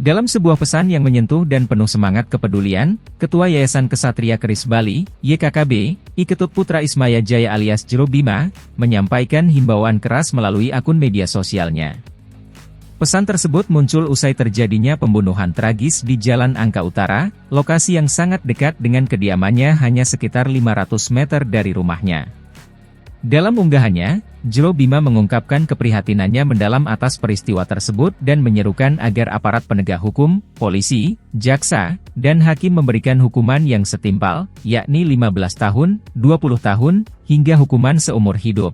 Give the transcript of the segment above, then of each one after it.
Dalam sebuah pesan yang menyentuh dan penuh semangat kepedulian, Ketua Yayasan Ksatria Keris Bali, YKKB, I Ketut Putra Ismaya Jaya alias Jero Bima, menyampaikan himbauan keras melalui akun media sosialnya. Pesan tersebut muncul usai terjadinya pembunuhan tragis di Jalan Angka Utara, lokasi yang sangat dekat dengan kediamannya hanya sekitar 500 meter dari rumahnya. Dalam unggahannya, Jero Bima mengungkapkan keprihatinannya mendalam atas peristiwa tersebut dan menyerukan agar aparat penegak hukum, polisi, jaksa, dan hakim memberikan hukuman yang setimpal, yakni 15 tahun, 20 tahun, hingga hukuman seumur hidup.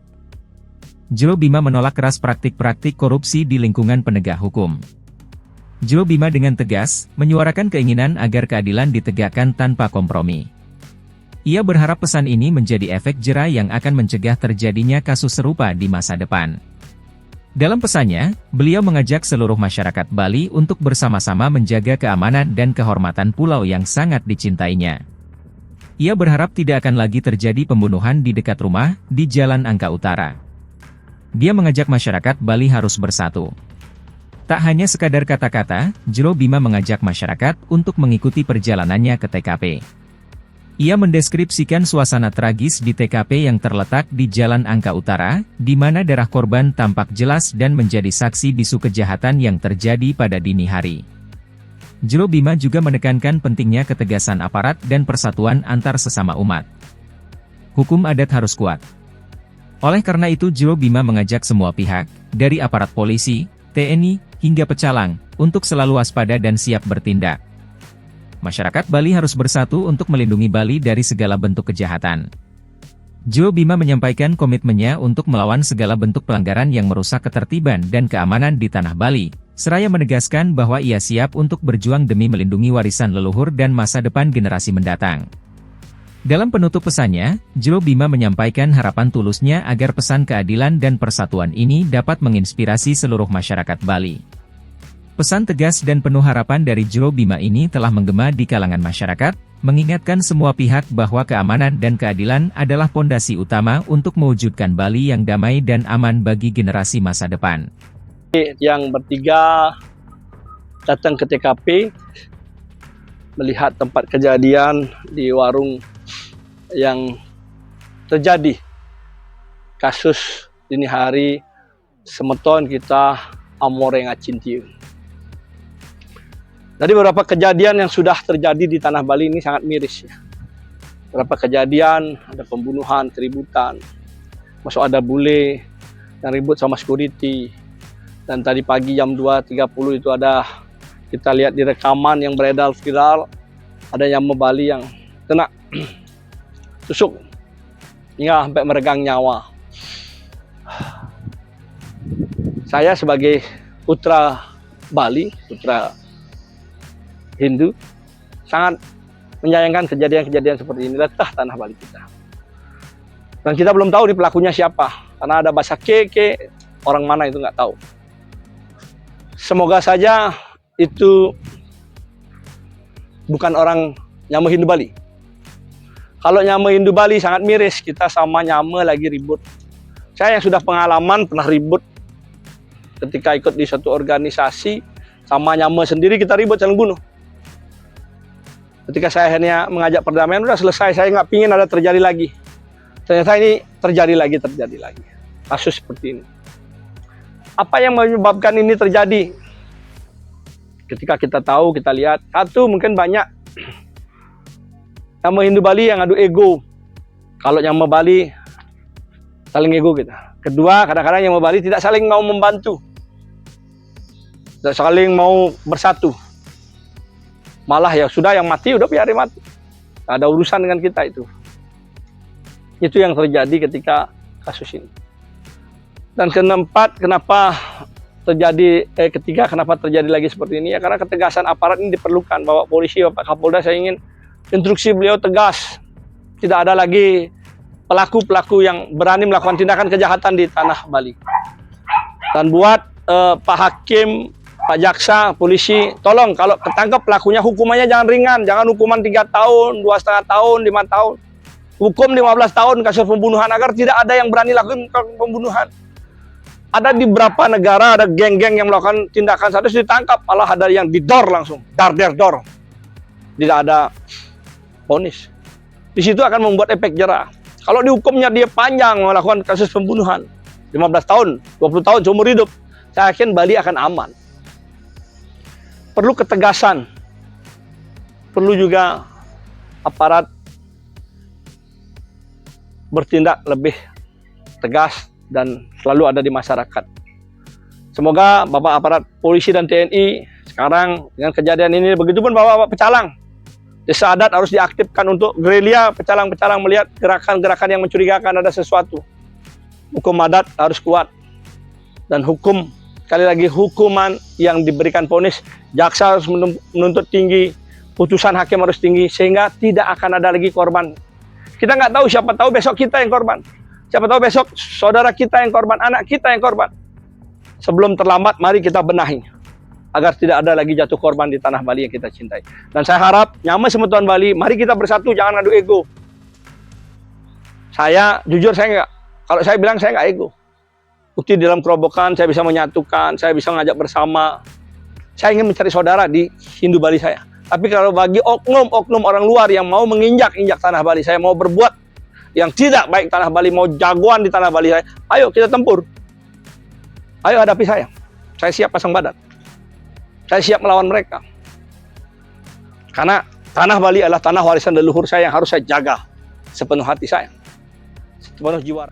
Jero Bima menolak keras praktik-praktik korupsi di lingkungan penegak hukum. Jero Bima dengan tegas menyuarakan keinginan agar keadilan ditegakkan tanpa kompromi. Ia berharap pesan ini menjadi efek jera yang akan mencegah terjadinya kasus serupa di masa depan. Dalam pesannya, beliau mengajak seluruh masyarakat Bali untuk bersama-sama menjaga keamanan dan kehormatan pulau yang sangat dicintainya. Ia berharap tidak akan lagi terjadi pembunuhan di dekat rumah, di Jalan Angka Utara. Dia mengajak masyarakat Bali harus bersatu. Tak hanya sekadar kata-kata, Jero Bima mengajak masyarakat untuk mengikuti perjalanannya ke TKP. Ia mendeskripsikan suasana tragis di TKP yang terletak di Jalan Angka Utara, di mana darah korban tampak jelas dan menjadi saksi bisu kejahatan yang terjadi pada dini hari. Jero Bima juga menekankan pentingnya ketegasan aparat dan persatuan antar sesama umat. Hukum adat harus kuat. Oleh karena itu Jero Bima mengajak semua pihak, dari aparat polisi, TNI, hingga pecalang, untuk selalu waspada dan siap bertindak. Masyarakat Bali harus bersatu untuk melindungi Bali dari segala bentuk kejahatan. Jero Bima menyampaikan komitmennya untuk melawan segala bentuk pelanggaran yang merusak ketertiban dan keamanan di tanah Bali, seraya menegaskan bahwa ia siap untuk berjuang demi melindungi warisan leluhur dan masa depan generasi mendatang. Dalam penutup pesannya, Jero Bima menyampaikan harapan tulusnya agar pesan keadilan dan persatuan ini dapat menginspirasi seluruh masyarakat Bali. Pesan tegas dan penuh harapan dari Jero Bima ini telah menggema di kalangan masyarakat, mengingatkan semua pihak bahwa keamanan dan keadilan adalah pondasi utama untuk mewujudkan Bali yang damai dan aman bagi generasi masa depan. Yang bertiga datang ke TKP, melihat tempat kejadian di warung yang terjadi kasus dini hari semeton kita Amore Ngacintiu. Jadi beberapa kejadian yang sudah terjadi di tanah Bali ini sangat miris ya. Beberapa kejadian, ada pembunuhan, keributan, masuk ada bule yang ribut sama security. Dan tadi pagi jam 2.30 itu ada, kita lihat di rekaman yang beredar viral, ada yang Bali yang kena tusuk hingga sampai meregang nyawa. Saya sebagai putra Bali, putra Hindu, sangat menyayangkan kejadian-kejadian seperti ini. Letah tanah Bali kita. Dan kita belum tahu nih pelakunya siapa, karena ada bahasa keke, orang mana itu nggak tahu. Semoga saja itu bukan orang Nyame Hindu Bali. Kalau Nyame Hindu Bali sangat miris, kita sama Nyame lagi ribut. Saya yang sudah pengalaman pernah ribut ketika ikut di suatu organisasi, sama Nyame sendiri kita ribut saling bunuh. Ketika saya akhirnya mengajak perdamaian, udah selesai, saya nggak pingin ada terjadi lagi. Ternyata ini terjadi lagi. Kasus seperti ini. Apa yang menyebabkan ini terjadi? Ketika kita tahu, kita lihat, satu mungkin banyak Nyame Hindu Bali yang adu ego. Kalau Nyame Bali saling ego kita. Kedua, kadang-kadang Nyame Bali tidak saling mau membantu. Tidak saling mau bersatu. Malah ya sudah, yang mati udah biarin mati. Gak ada urusan dengan kita itu. Itu yang terjadi ketika kasus ini. Dan keempat, kenapa terjadi lagi seperti ini ya, karena ketegasan aparat ini diperlukan. Bapak polisi, Bapak Kapolda, saya ingin instruksi beliau tegas. Tidak ada lagi pelaku-pelaku yang berani melakukan tindakan kejahatan di tanah Bali. Dan buat Pak Hakim, Pak Jaksa, polisi, tolong kalau ketangkap pelakunya hukumannya jangan ringan, jangan hukuman 3 tahun, 2,5 tahun, 5 tahun. Hukum 15 tahun kasus pembunuhan agar tidak ada yang berani lakukan pembunuhan. Ada di beberapa negara, ada geng-geng yang melakukan tindakan sadis ditangkap, malah ada yang didor langsung, dar. Tidak ada vonis. Di situ akan membuat efek jera. Kalau dihukumnya dia panjang melakukan kasus pembunuhan, 15 tahun, 20 tahun, seumur hidup, saya yakin Bali akan aman. Perlu ketegasan, perlu juga aparat bertindak lebih tegas dan selalu ada di masyarakat. Semoga Bapak aparat polisi dan TNI sekarang dengan kejadian ini, begitupun Bapak pecalang, desa adat harus diaktifkan untuk gerilya pecalang-pecalang melihat gerakan-gerakan yang mencurigakan ada sesuatu. Hukum adat harus kuat dan hukum, sekali lagi hukuman yang diberikan vonis, jaksa harus menuntut tinggi, putusan hakim harus tinggi sehingga tidak akan ada lagi korban. Kita nggak tahu, siapa tahu besok kita yang korban. Siapa tahu besok saudara kita yang korban, anak kita yang korban. Sebelum terlambat, mari kita benahi agar tidak ada lagi jatuh korban di tanah Bali yang kita cintai. Dan saya harap nyaman semutuan Bali, mari kita bersatu, jangan ngadu ego. Saya jujur, saya nggak, kalau saya bilang saya nggak ego. Bukti dalam kerobokan saya bisa menyatukan, saya bisa ngajak bersama. Saya ingin mencari saudara di Hindu Bali saya. Tapi kalau bagi oknum-oknum orang luar yang mau menginjak-injak tanah Bali, saya mau berbuat yang tidak baik tanah Bali, mau jagoan di tanah Bali saya, ayo kita tempur. Ayo hadapi saya. Saya siap pasang badan. Saya siap melawan mereka. Karena tanah Bali adalah tanah warisan leluhur saya yang harus saya jaga sepenuh hati saya, sepenuh jiwa.